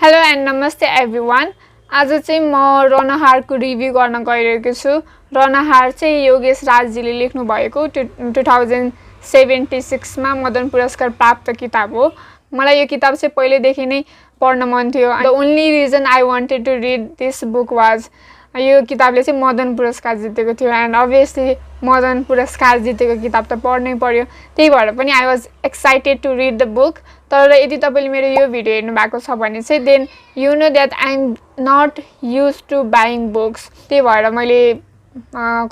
Hello and नमस्ते everyone. आज चाहिँ म रणहारको रिभ्यू गर्न गइरहेको छु। रणहार चाहिँ योगेश राजजीले लेख्नु भएको 2076 मा मदन पुरस्कार प्राप्त किताब हो। मलाई यो किताब चाहिँ पहिलेदेखि नै पढ्न मन थियो। The only reason I wanted to read this book was यो किताबले चाहिँ मदन पुरस्कार जितेको थियो एन्ड अभियसली मदन पुरस्कार जितेको किताब त पढ्नै पर्यो। त्यही भएर पनि I was excited to read the book. तर यदि तपाईले मेरो यो भिडियो हेर्नु भएको छ भने चाहिँ then you know that I am not used to buying books. त्यही भएर मैले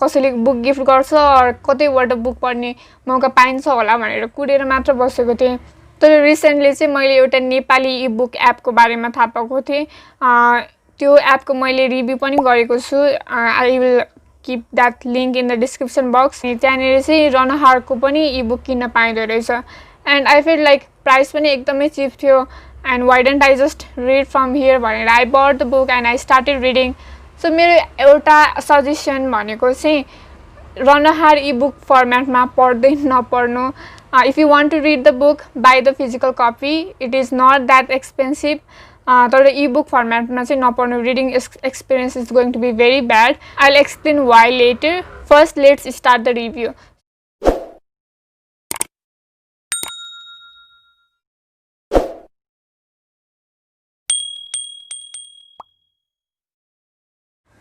कसैले बुक गिफ्ट गर्छ अर कतैबाट बुक पढ्ने मौका पाइन्छ होला भनेर कुरेर मात्र बसेको थिएँ। तर रिसेन्टली चाहिँ मैले एउटा नेपाली ई बुक एपको बारेमा थाहा पाएको थिएँ। त्यो एपको मैले रिभ्यू पनि गरेको छु। I will keep that link in the description box. त्यहाँनिर चाहिँ रणहारको पनि ई बुक किन्न पाइँदो रहेछ and I feel like price पनि एकदमै चिप थियो and why don't I just read from here भनेर I bought the book and I started reading. So मेरो एउटा सजेसन भनेको चाहिँ रणहार ई बुक फर्मेटमा पढ्दै नपढ्नु। If you want to read the book by the physical copy it is not that expensive. तर ebook फर्मेटमा चाहिँ नपढ्नु। Reading experience is going to be very bad. I will explain why later. First let's start the review.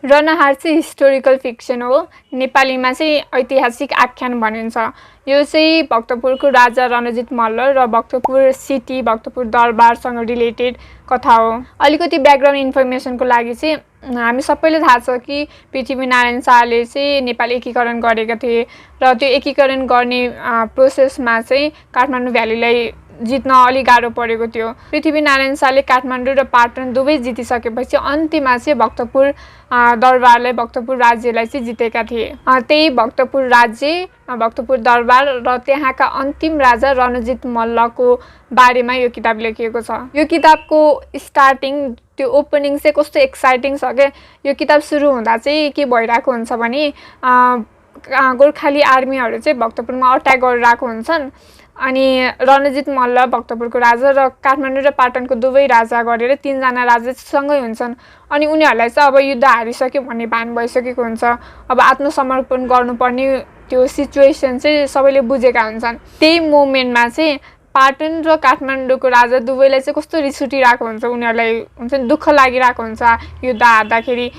Ranhar चाहिँ historical fiction हो। नेपालीमा चाहिँ ऐतिहासिक आख्यान भनिन्छ। यो चाहिँ भक्तपुरको राजा रणजित मल्ल र भक्तपुर सिटी भक्तपुर दरबारसँग रिलेटेड कथा हो। अलिकति ब्याकग्राउन्ड इन्फर्मेसनको लागि चाहिँ हामी सबैले थाहा छ कि पृथ्वीनारायण शाहले चाहिँ नेपाल एकीकरण गरेका थिए र त्यो एकीकरण गर्ने प्रोसेसमा चाहिँ काठमाडौँ भ्यालीलाई जित्न अलि गाह्रो परेको थियो। पृथ्वीनारायण शाहले काठमाडौँ र पाटन दुवै जितिसकेपछि अन्त्यमा चाहिँ भक्तपुर दरबारलाई भक्तपुर राज्यलाई चाहिँ जितेका थिए। त्यही भक्तपुर राज्य भक्तपुर दरबार र त्यहाँका अन्तिम राजा रणजित मल्लको बारेमा यो किताब लेखिएको छ। यो किताबको स्टार्टिङ त्यो ओपनिङ चाहिँ कस्तो एक्साइटिङ छ क्या। यो किताब सुरु हुँदा चाहिँ के भइरहेको हुन्छ भने गोर्खाली आर्मीहरू चाहिँ भक्तपुरमा अट्याक गरिरहेको हुन्छन् अनि रणजित मल्ल भक्तपुरको राजा र काठमाडौँ र पाटनको दुवै राजा गरेर 3 जना राजा सँगै हुन्छन् अनि उनीहरूलाई चाहिँ अब युद्ध हारिसक्यो भन्ने भान भइसकेको हुन्छ। अब आत्मसमर्पण गर्नुपर्ने त्यो सिचुएसन चाहिँ सबैले बुझेका हुन्छन्। त्यही मोमेन्टमा चाहिँ पाटन र काठमाडौँको राजा दुवैलाई चाहिँ कस्तो रिस उठिरहेको हुन्छ। उनीहरूलाई हुन्छ नि दुःख लागिरहेको हुन्छ। युद्ध हार्दाखेरि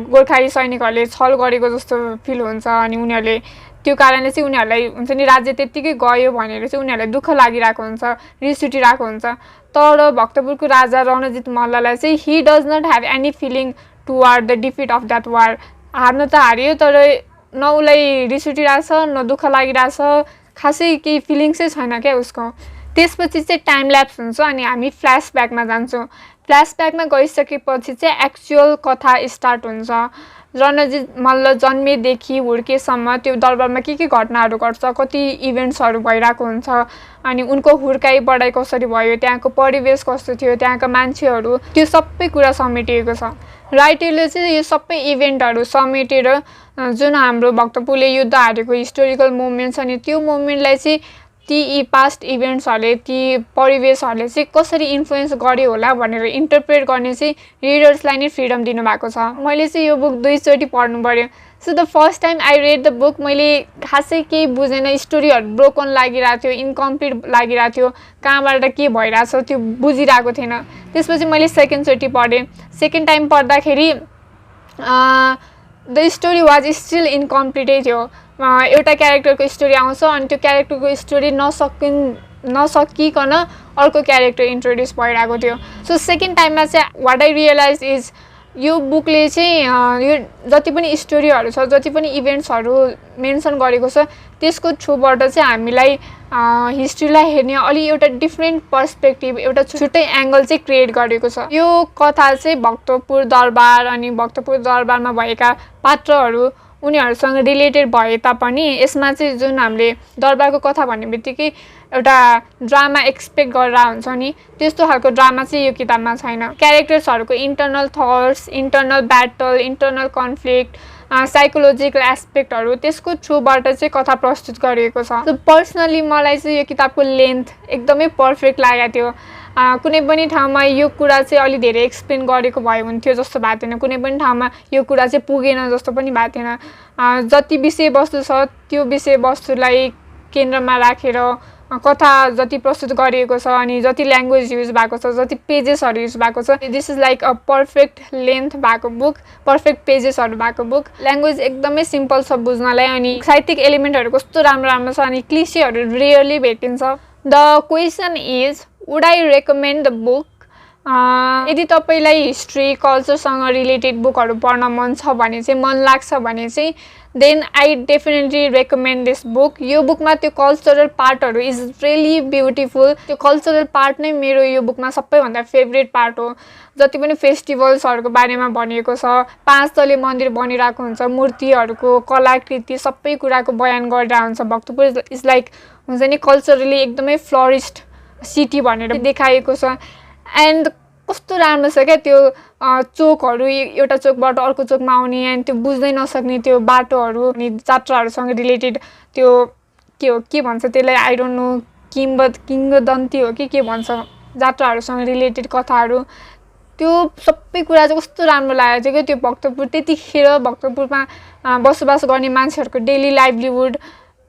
गोर्खाली सैनिकहरूले छल गरेको जस्तो फिल हुन्छ अनि उनीहरूले त्यो कारणले चाहिँ उनीहरूलाई हुन्छ नि राज्य त्यत्तिकै गयो भनेर चाहिँ उनीहरूलाई दुःख लागिरहेको हुन्छ, रिस उठिरहेको हुन्छ। तर भक्तपुरको राजा रणजित मल्ललाई चाहिँ he does not have any feeling toward the defeat of that war. हार्न त हारियो तर न उसलाई रिस उठिरहेछ न दुःख लागिरहेछ, खासै केही फिलिङ्सै छैन क्या उसको। त्यसपछि चाहिँ टाइम ल्याप्स हुन्छ अनि हामी फ्ल्यासब्याकमा जान्छौँ। फ्ल्यासब्याकमा गइसकेपछि चाहिँ एक्चुअल कथा स्टार्ट हुन्छ। रणजित मल्ल जन्मेदेखि हुर्केसम्म त्यो दरबारमा के घटनाहरू घट्छ, कति इभेन्ट्सहरू भइरहेको हुन्छ अनि उनको हुर्काइ बढाइ कसरी भयो, त्यहाँको परिवेश कस्तो थियो, त्यहाँका मान्छेहरू, त्यो सबै कुरा समेटिएको छ। राइटरले चाहिँ यो सबै इभेन्टहरू समेटेर जुन हाम्रो भक्तपुरले युद्ध हारेको हिस्टोरिकल मोमेन्ट छ नि त्यो मोमेन्टलाई चाहिँ ती पास्ट इभेन्ट्सहरूले ती परिवेशहरूले चाहिँ कसरी इन्फ्लुएन्स गर्यो होला भनेर इन्टरप्रेट गर्ने चाहिँ रिडर्सलाई नै फ्रिडम दिनुभएको छ। मैले चाहिँ यो बुक 2 चोटि पढ्नु पऱ्यो। So the first time I read the book मैले खासै केही बुझेन। स्टोरीहरू ब्रोकन लागिरहेको थियो, इन्कम्प्लिट लागिरहेको थियो, कहाँबाट के भइरहेछ त्यो बुझिरहेको थिएन। त्यसपछि मैले सेकेन्ड चोटि पढेँ। सेकेन्ड टाइम पढ्दाखेरि द स्टोरी वाज स्टिल इन्कम्प्लिटै थियो। एउटा क्यारेक्टरको स्टोरी आउँछ अनि त्यो क्यारेक्टरको स्टोरी नसकिकन अर्को क्यारेक्टर इन्ट्रोड्युस भइरहेको थियो। सो सेकेन्ड टाइममा चाहिँ वाट आई रियलाइज इज यो बुकले चाहिँ यो जति पनि स्टोरीहरू छ, जति पनि इभेन्ट्सहरू मेन्सन गरेको छ त्यसको थ्रुबाट चाहिँ हामीलाई हिस्ट्रीलाई हेर्ने अलि एउटा डिफ्रेन्ट पर्सपेक्टिभ, एउटा छुट्टै एङ्गल चाहिँ क्रिएट गरेको छ। यो कथा चाहिँ भक्तपुर दरबार अनि भक्तपुर दरबारमा भएका पात्रहरू उनीहरूसँग रिलेटेड भए तापनि यसमा चाहिँ जुन हामीले दरबारको कथा भन्ने बित्तिकै एउटा ड्रामा एक्सपेक्ट गरेर हुन्छ नि त्यस्तो खालको ड्रामा चाहिँ यो किताबमा छैन। क्यारेक्टर्सहरूको internal thoughts, internal battle, internal conflict, psychological एस्पेक्टहरू त्यसको थ्रुबाट चाहिँ कथा प्रस्तुत गरिएको छ। पर्सनली मलाई चाहिँ यो किताबको लेन्थ एकदमै पर्फेक्ट लागेको थियो। कुनै पनि ठाउँमा यो कुरा चाहिँ अलि धेरै एक्सप्लेन गरेको भए हुन्थ्यो जस्तो भएको थिएन, कुनै पनि ठाउँमा यो कुरा चाहिँ पुगेन जस्तो पनि भएको थिएन। जति विषयवस्तु छ त्यो विषयवस्तुलाई केन्द्रमा राखेर कथा जति प्रस्तुत गरिएको छ अनि जति ल्याङ्ग्वेज युज भएको छ, जति पेजेसहरू युज भएको छ, this is like a perfect length भएको बुक, पर्फेक्ट पेजेसहरू भएको बुक। ल्याङ्ग्वेज एकदमै सिम्पल छ बुझ्नलाई अनि साहित्यिक एलिमेन्टहरू कस्तो राम्रो राम्रो छ अनि क्लिसेहरू रेयरली भेटिन्छ। The question is would I recommend the book? यदि तपाईँलाई हिस्ट्री कल्चरसँग रिलेटेड बुकहरू पढ्न मन छ भने चाहिँ, मन लाग्छ भने चाहिँ, then I definitely recommend this book. यो बुकमा त्यो कल्चरल पार्टहरू इज रियली ब्युटिफुल। त्यो कल्चरल पार्ट नै मेरो यो बुकमा सबैभन्दा फेभरेट पार्ट हो। जति पनि फेस्टिभल्सहरूको बारेमा भनिएको छ, 5 तले मन्दिर बनिरहेको हुन्छ, मूर्तिहरूको कलाकृति सबै कुराको बयान गरिरहेको हुन्छ। भक्तपुर इज लाइक हुन्छ नि कल्चरली एकदमै फ्लरिस्ट सिटी भनेर देखाएको छ। एन्ड कस्तो राम्रो छ क्या त्यो चोकहरू, एउटा चोकबाट अर्को चोकमा आउने एन्ड त्यो बुझ्दै नसक्ने त्यो बाटोहरू अनि जात्राहरूसँग रिलेटेड त्यो के भन्छ त्यसलाई, आई डोन्ट नो, किंवदन्ती हो कि के भन्छ, जात्राहरूसँग रिलेटेड कथाहरू, त्यो सबै कुरा चाहिँ कस्तो राम्रो लागेको थियो क्या। त्यो भक्तपुर त्यतिखेर भक्तपुरमा बसोबास गर्ने मान्छेहरूको डेली लाइभलीहुड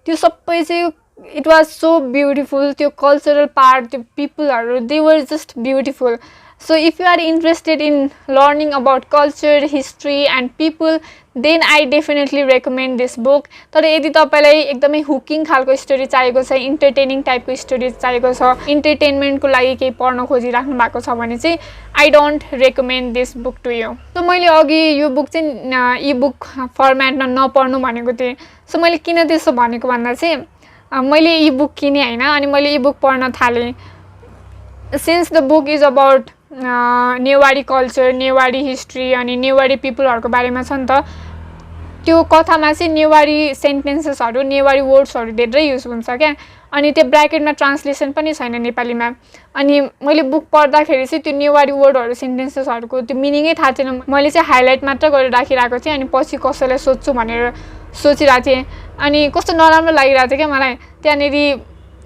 त्यो सबै चाहिँ इट वाज सो ब्युटिफुल। त्यो कल्चरल पार्ट, त्यो पिपलहरू, they were just beautiful. So if you are interested in learning about culture, history and people, then I definitely recommend this book. तर यदि तपाईलाई एकदमै हुकिङ खालको स्टोरी चाहिएको छ, इन्टरटेनिङ टाइपको स्टोरी चाहिएको छ, इन्टरटेनमेन्टको लागि केही पढ्न खोजिराख्नु भएको छ भने चाहिँ I don't recommend this book to you. So मैले अघि यो बुक चाहिँ ई बुक फर्मेटमा नपढ्नु भनेको थिएँ। सो मैले किन त्यसो भनेको भन्दा चाहिँ मैले ई बुक किनेँ होइन, अनि मैले ई बुक पढ्न थालेँ। Since the book is about Newari culture, Newari history अनि नेवारी पिपलहरूको बारेमा छ नि त, त्यो कथामा चाहिँ नेवारी सेन्टेन्सेसहरू, नेवारी वर्ड्सहरू धेरै युज हुन्छ क्या। अनि त्यो ब्र्याकेटमा ट्रान्सलेसन पनि छैन नेपालीमा। अनि मैले बुक पढ्दाखेरि चाहिँ त्यो नेवारी वर्डहरू, सेन्टेन्सेसहरूको त्यो मिनिङै थाहा थिएन। मैले चाहिँ हाइलाइट मात्र गरेर राखिरहेको थिएँ अनि पछि कसैलाई सोध्छु भनेर सोचिरहेको थिएँ। अनि कस्तो नराम्रो लागिरहेको थियो क्या मलाई। त्यहाँनिर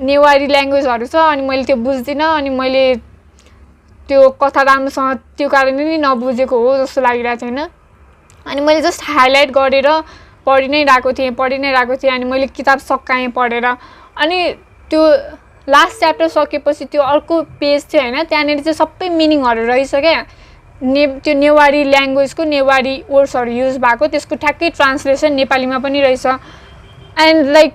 नेवारी ल्याङ्ग्वेजहरू छ अनि मैले त्यो बुझ्दिनँ अनि मैले त्यो कथा राम्रोसँग त्यो कारणले नै नबुझेको हो जस्तो लागिरहेको थियो होइन। अनि मैले जस्ट हाइलाइट गरेर पढि नै रहेको थिएँ अनि मैले किताब सकाएँ पढेर। अनि त्यो लास्ट च्याप्टर सकेपछि त्यो अर्को पेज थियो होइन, त्यहाँनिर चाहिँ सबै मिनिङहरू रहेछ क्या। त्यो नेवारी ल्याङ्ग्वेजको नेवारी वर्ड्सहरू युज भएको, त्यसको ठ्याक्कै ट्रान्सलेसन नेपालीमा पनि रहेछ। एन्ड लाइक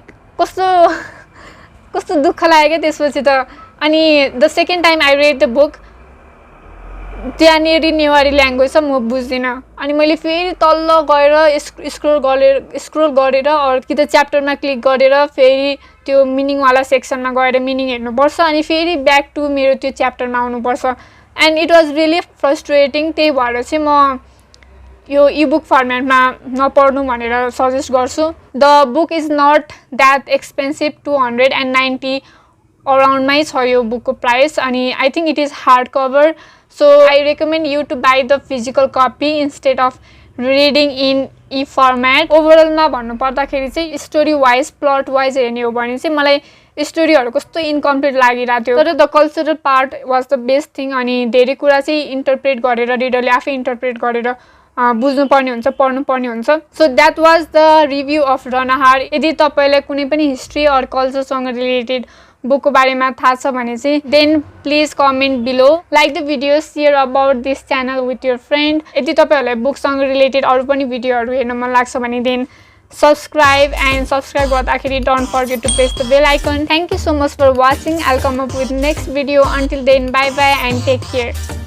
कस्तो दुःख लाग्यो क्या त्यसपछि त। अनि the second time I read the book, त्यहाँनिर नेवारी ल्याङ्ग्वेज छ म बुझ्दिनँ। अनि मैले फेरि तल्ल गएर स्क्रोल गरेर अरू कि त च्याप्टरमा क्लिक गरेर फेरि त्यो मिनिङवाला सेक्सनमा गएर मिनिङ हेर्नुपर्छ अनि फेरि ब्याक टु मेरो त्यो च्याप्टरमा आउनुपर्छ। And it was really frustrating. त्यही भएर चाहिँ म यो इबुक फर्मेटमा नपढ्नु भनेर सजेस्ट गर्छु। The book is not that expensive, 290 अराउन्डमै छ यो बुकको प्राइस। अनि I think it is hard cover. So I recommend you to buy the physical copy instead of reading in e format. ओभरअलमा भन्नुपर्दाखेरि चाहिँ स्टोरी वाइज, प्लट वाइज हेर्ने हो भने चाहिँ मलाई स्टोरीहरू कस्तो इन्कम्प्लिट लागिरहेको थियो। तर the cultural part was the best thing. अनि धेरै कुरा चाहिँ इन्टरप्रेट गरेर रिडरले आफै इन्टरप्रेट गरेर बुझ्नुपर्ने हुन्छ, पढ्नुपर्ने हुन्छ। So that was the review of Ranhar. यदि तपाईँलाई कुनै पनि हिस्ट्री अर कल्चरसँग रिलेटेड बुकको बारेमा थाहा छ भने चाहिँ then please comment below, like the video, share about this channel with your friend. यदि तपाईँहरूलाई बुकसँग रिलेटेड अरू पनि भिडियोहरू हेर्न मन लाग्छ भने देन सब्सक्राइब गर्दाखेरि don't forget to press the bell icon. Thank you so much for watching. I will come up with next video. Until then bye bye and take care.